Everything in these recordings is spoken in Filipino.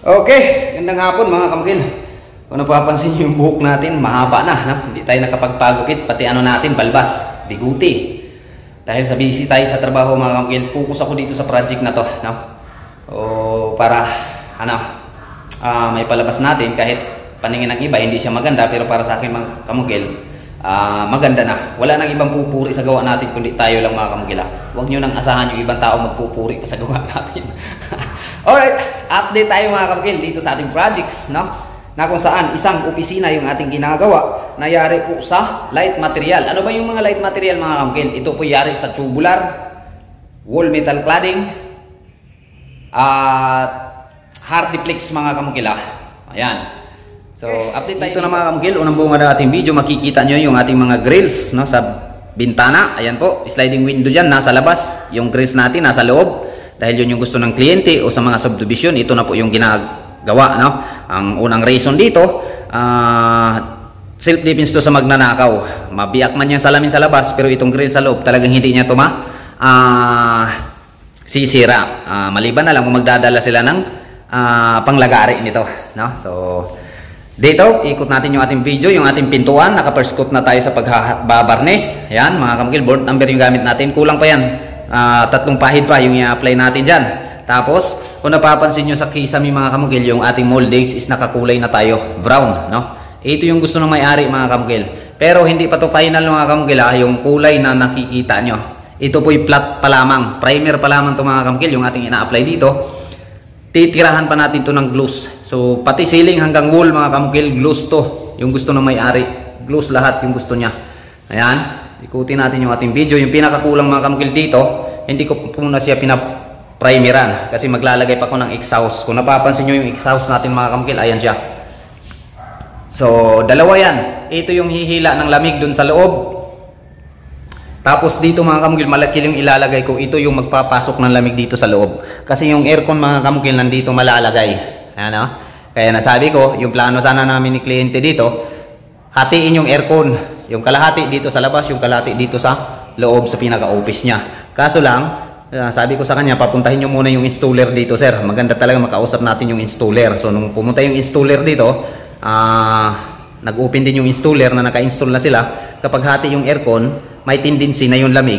Okay, gandang hapon mga kamukil. Kung napapansin niyo yung buhok natin, mahaba na, no? Hindi tayo nakapagpagupit, pati ano natin, balbas, biguti. Dahil sa busy tayo sa trabaho mga kamukil, focus ako dito sa project na to, no? O para may palabas natin kahit paningin ng iba hindi siya maganda, pero para sa akin mga kamukil, maganda na. Wala nang ibang pupuri sa gawa natin kundi tayo lang mga kamukil. Huwag niyo nang asahan yung ibang tao magpupuri pa sa gawa natin. Alright, update tayo mga kamukil dito sa ating projects, no? Na kung saan isang opisina yung ating ginagawa na yari po sa light material. Ano ba yung mga light material mga kamukil? Ito po yari sa tubular, wall metal cladding, at hardiplex mga kamukil. Ayan. So, update tayo. Ito na mga kamukil, unang bunga ng ating video, makikita nyo yung ating mga grills, no, sa bintana. Ayan po, sliding window dyan, nasa labas. Yung grills natin, nasa loob. Dahil yun yung gusto ng kliyente o sa mga subdivision, ito na po yung ginagawa, no? Ang unang reason dito, self-defense to sa magnanakaw. Mabiyak man yung salamin sa labas, pero itong grill sa loob, talagang hindi niya ito sisira. Maliban na lang kung magdadala sila ng panglagari nito, no? So, dito, ikot natin yung ating video, yung ating pintuan. Naka-first coat na tayo sa pagbabarnish. Ayan, mga kamukil, board number yung gamit natin. Kulang pa yan. 3 pahid pa yung i-apply natin dyan. Tapos, kung napapansin nyo sa kisame mga kamukil, yung ating moldings is nakakulay na tayo, brown, no? Ito yung gusto ng may-ari mga kamukil. Pero hindi pa to final mga kamukil, yung kulay na nakikita nyo. Ito po'y flat pa lamang, primer pa lamang to mga kamukil, yung ating ina-apply dito. Titirahan pa natin to ng gloss. So, pati ceiling hanggang wall mga kamukil, gloss to. Yung gusto ng may-ari, gloss lahat yung gusto niya. Ayan. Ikutin natin yung ating video. Yung pinakakulang mga kamukil dito, hindi ko muna siya pinaprimeran kasi maglalagay pa ko ng exhaust. Kung napapansin nyo yung exhaust natin mga kamukil, ayan siya. So, dalawa yan. Ito yung hihila ng lamig dun sa loob. Tapos dito mga kamukil, malaki yung ilalagay ko. Ito yung magpapasok ng lamig dito sa loob. Kasi yung aircon mga kamukil nandito malalagay. Ayan, no? Kaya nasabi ko, yung plano sana namin ni kliyente dito, hatiin yung aircon. Yung kalahati dito sa labas, yung kalahati dito sa loob sa pinaka-office niya. Kaso lang, sabi ko sa kanya, papuntahin nyo muna yung installer dito, sir. Maganda talaga makausap natin yung installer. So, nung pumunta yung installer dito, nag-open din yung installer na naka-install na sila. Kapag hati yung aircon, may tendency na yung lamig.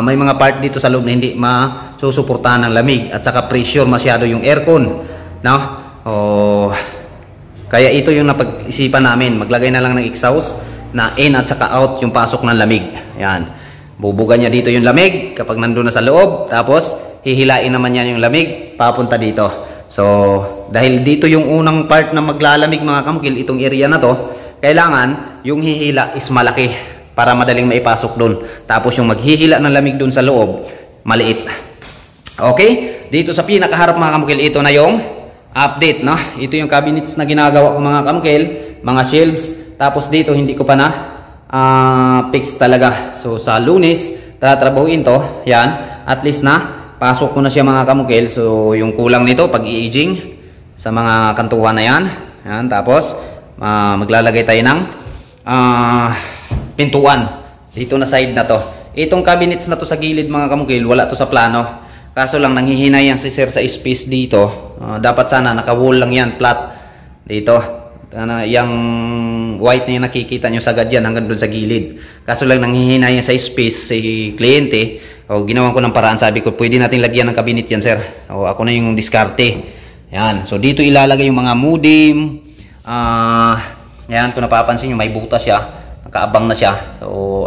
May mga part dito sa loob na hindi masusuportahan ng lamig. At saka pressure masyado yung aircon. No? Kaya ito yung napag-isipan namin. Maglagay na lang ng exhaust na in at saka out yung pasok ng lamig. Ayan. Bubuga niya dito yung lamig kapag nandun na sa loob. Tapos, hihilain naman yan yung lamig papunta dito. So, dahil dito yung unang part na maglalamig mga kamukil, itong area na to, kailangan yung hihila is malaki para madaling maipasok dun. Tapos yung maghihila ng lamig dun sa loob, maliit. Okay? Dito sa pinakaharap mga kamukil, ito na yung update, no? Ito yung cabinets na ginagawa ko mga kamukil, mga shelves. Tapos dito hindi ko pa na fix talaga. So sa Lunes tatrabahuin to. Yan, at least na pasok ko na siya mga kamukil. So yung kulang nito pag i-aging sa mga kantuhan na yan. Yan, tapos maglalagay tayo ng pintuan dito na side na to. Itong cabinets na to sa gilid mga kamukil, wala to sa plano. Kaso lang nanghihinay yan si sir sa space dito. Dapat sana naka-wall lang yan, flat dito. Yung white na yung nakikita nyo sagad yan hanggang doon sa gilid. Kaso lang nanghihinay yan sa space si kliyente. Ginawan ko ng paraan, sabi ko pwede natin lagyan ng cabinet yan sir. Ako na yung diskarte. Yan. So dito ilalagay yung mga modem. Yan, kung napapansin nyo may butas siya. Nakaabang na siya. So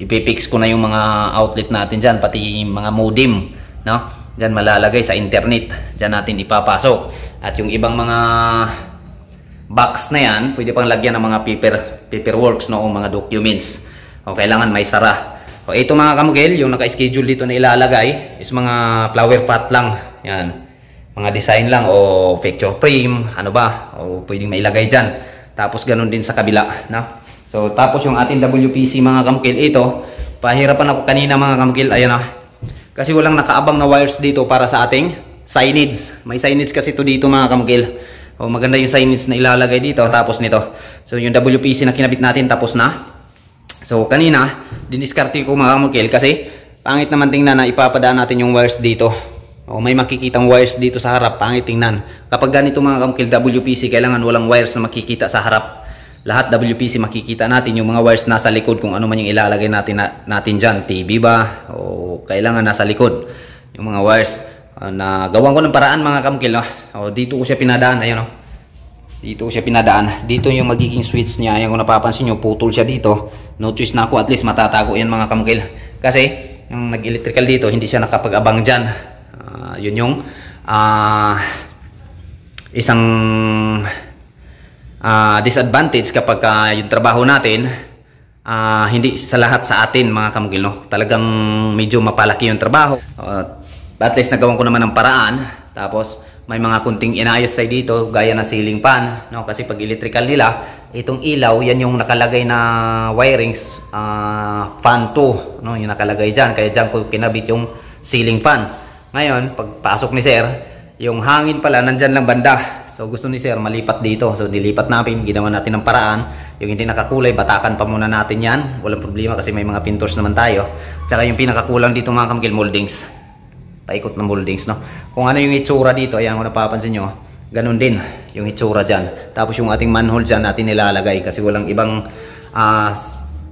ipipix ko na yung mga outlet natin dyan, pati yung mga modem, no? Diyan malalagay sa internet. Diyan natin ipapasok. At yung ibang mga box na yan, pwede pang lagyan ng mga paperworks, no? O mga documents. Kailangan may sara. Ito mga kamukil, yung naka-schedule dito na ilalagay is mga flower pot lang. Yan. Mga design lang o picture frame, ano ba? O pwedeng mailagay dyan. Tapos ganun din sa kabila, no? So tapos yung ating WPC mga kamukil, ito, pahirapan ako kanina mga kamukil, ayan na. Kasi walang nakaabang na wires dito para sa ating signage. May signage kasi ito dito mga kamukil. Maganda yung signage na ilalagay dito tapos nito. So yung WPC na kinabit natin tapos na. So kanina, diniskarte ko mga kamukil kasi pangit naman tingnan na ipapadaan natin yung wires dito. O may makikitang wires dito sa harap, pangit tingnan. Kapag ganito mga kamukil, WPC, kailangan walang wires na makikita sa harap. Lahat WPC makikita natin yung mga wires nasa likod, kung ano man yung ilalagay natin dyan. TV ba? O kailangan nasa likod yung mga wires. Na gawan ko ng paraan mga kamukil. No? O, dito ko siya pinadaan. Ayun, no? Dito ko siya pinadaan. Dito yung magiging switch niya. Ayan, kung napapansin nyo, putol siya dito. No choice na ako, at least matatago yan mga kamukil. Kasi yung nag-electrical dito, hindi siya nakapag-abang dyan. Yun yung isang disadvantage kapag yung trabaho natin hindi sa lahat sa atin mga kamukil, no? Talagang medyo mapalaki yung trabaho. At least nagawan ko naman ng paraan. Tapos may mga kunting inayos tayo dito gaya ng ceiling fan, no? Kasi pag electrical nila, itong ilaw, yan yung nakalagay na wirings, fan 2, no? Yung nakalagay dyan, kaya dyan ko kinabit yung ceiling fan. Ngayon, pagpasok ni sir, yung hangin pala nandyan lang banda. So gusto ni sir malipat dito. So dilipat natin, ginawa natin ng paraan. Yung hindi nakakulay, batakan pa muna natin yan. Walang problema kasi may mga pintors naman tayo. Tsaka yung pinakakulang dito mga kamukil, moldings. Paikot na moldings, no? Kung ano yung itsura dito, ayan kung napapansin nyo, ganun din yung itsura dyan. Tapos yung ating manhole dyan natin nilalagay kasi walang ibang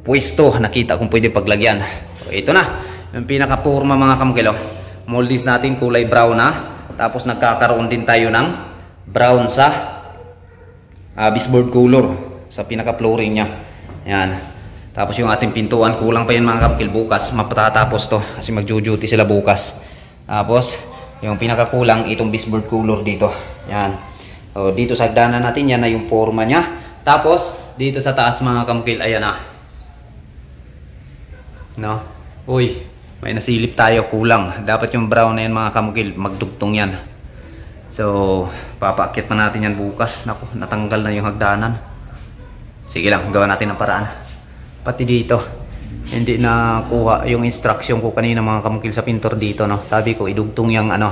pwesto nakita kung pwede paglagyan. So ito na, yung pinakapurma mga kamukil, oh. Moldings natin kulay brown na. Tapos nagkakaroon din tayo ng brown sa baseboard color sa pinaka-flooring niya. Ayan. Tapos yung ating pintuan, kulang pa yan mga kamukil. Bukas mapatatapos to kasi magjo-duty sila bukas. Tapos yung pinakakulang itong baseboard color dito. Ayan. So, dito sa hagdanan natin, yan na yung forma niya. Tapos dito sa taas mga kamukil, ayan na. No? Uy, may nasilip tayo, kulang. Dapat yung brown na yan mga kamukil, magdugtong yan. So, papaakyat pa natin yan bukas. Naku, natanggal na yung hagdanan. Sige lang, gawa natin ng paraan. Pati dito, hindi na kuha yung instruction ko kanina mga kamukil sa pintor dito, no? Sabi ko, idugtong yung ano,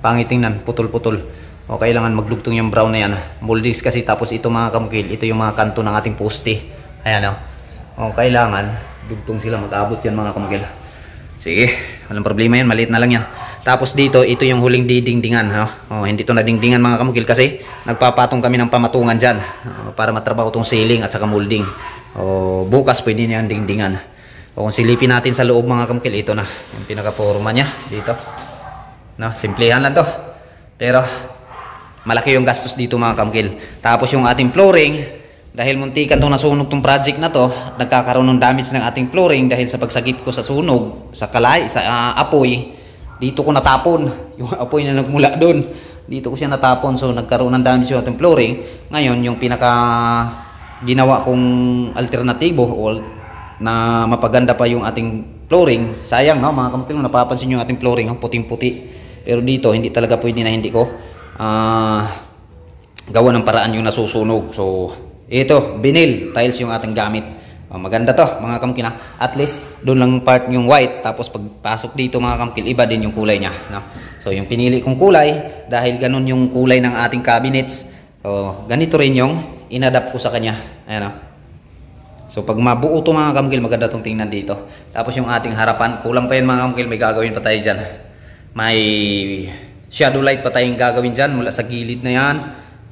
pangitingnan, putol-putol. O kailangan magdugtong yung brown na yan. Moldings kasi, tapos ito mga kamukil, ito yung mga kanto ng ating poste. Ayan, no? O kailangan dugtong sila, mag-abot yan mga kamukil. Sige, walang problema yan, maliit na lang yan. Tapos dito, ito yung huling didingdingan, no? O, hindi to na dingdingan mga kamukil kasi nagpapatong kami ng pamatungan dyan para matrabaho tong ceiling at saka molding. O, bukas pwede na yan dingdingan. O kung silipin natin sa loob mga kamukil, ito na yung pinaka-forma nya dito, no? Simplihan lang to, pero malaki yung gastos dito mga kamukil. Tapos yung ating flooring, dahil muntikan itong nasunog tong project na to, nagkakaroon ng damage ng ating flooring dahil sa pagsagip ko sa sunog, sa kalay, sa apoy. Dito ko natapon yung apoy na nagmula doon. Dito ko siya natapon, so nagkaroon ng damage yung ating flooring. Ngayon, yung pinaka ginawa kong alternatibo o na mapaganda pa yung ating flooring, sayang, no mga kamukil, napapansin yung ating flooring, puting-puti. Pero dito, hindi talaga pwede na hindi ko gawa ng paraan yung nasusunog. So ito, vinyl tiles yung ating gamit. Maganda to mga kamukil, at least doon lang part yung white, tapos pagpasok dito mga kamukil, iba din yung kulay niya, no? So yung pinili kong kulay, dahil ganun yung kulay ng ating cabinets, so ganito rin yung inadapt ko sa kanya. Ayan, no? So pag mabuo to mga kamukil, maganda tong tingnan dito. Tapos yung ating harapan, kulang pa yan mga kamukil, may gagawin pa tayo dyan. May shadow light pa tayong gagawin dyan, mula sa gilid na yan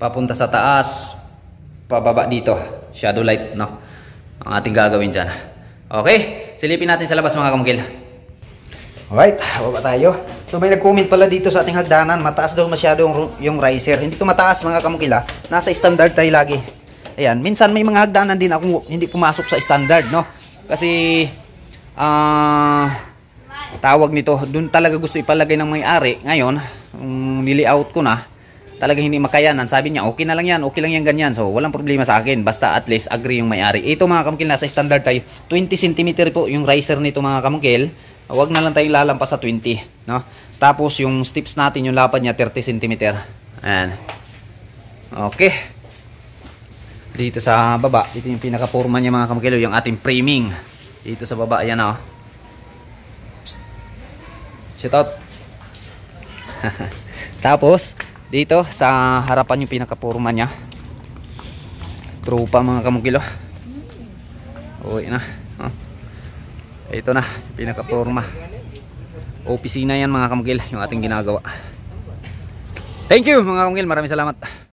papunta sa taas, pababa dito, shadow light, no, ang ating gagawin dyan. Okay, silipin natin sa labas mga kamukil. Alright, baba tayo. So may nag-comment pala dito sa ating hagdanan, mataas daw masyado yung riser. Hindi to mataas mga kamukil, nasa standard tayo lagi. Ayan, minsan may mga hagdanan din ako hindi pumasok sa standard, no, kasi tawag nito, dun talaga gusto ipalagay ng may-ari. Ngayon, nili-out ko na, talagang hindi makayanan. Sabi niya, okay na lang yan, okay lang yan ganyan. So, walang problema sa akin. Basta at least agree yung may-ari. Ito mga kamukil, nasa standard tayo. 20 cm po yung riser nito mga kamukil. Huwag na lang tayong lalampas sa 20. No? Tapos yung steps natin, yung lapad niya, 30 cm. Ayan. Okay. Dito sa baba, ito yung pinaka-forma niya mga kamukil. Yung ating framing. Dito sa baba, ayan o. Shout out. Tapos dito sa harapan yung pinaka-forma niya. Trupa mga kamukil. Uy na. Ito na, pinaka-forma. opisina yan mga kamukil, yung ating ginagawa. Thank you mga kamukil, maraming salamat.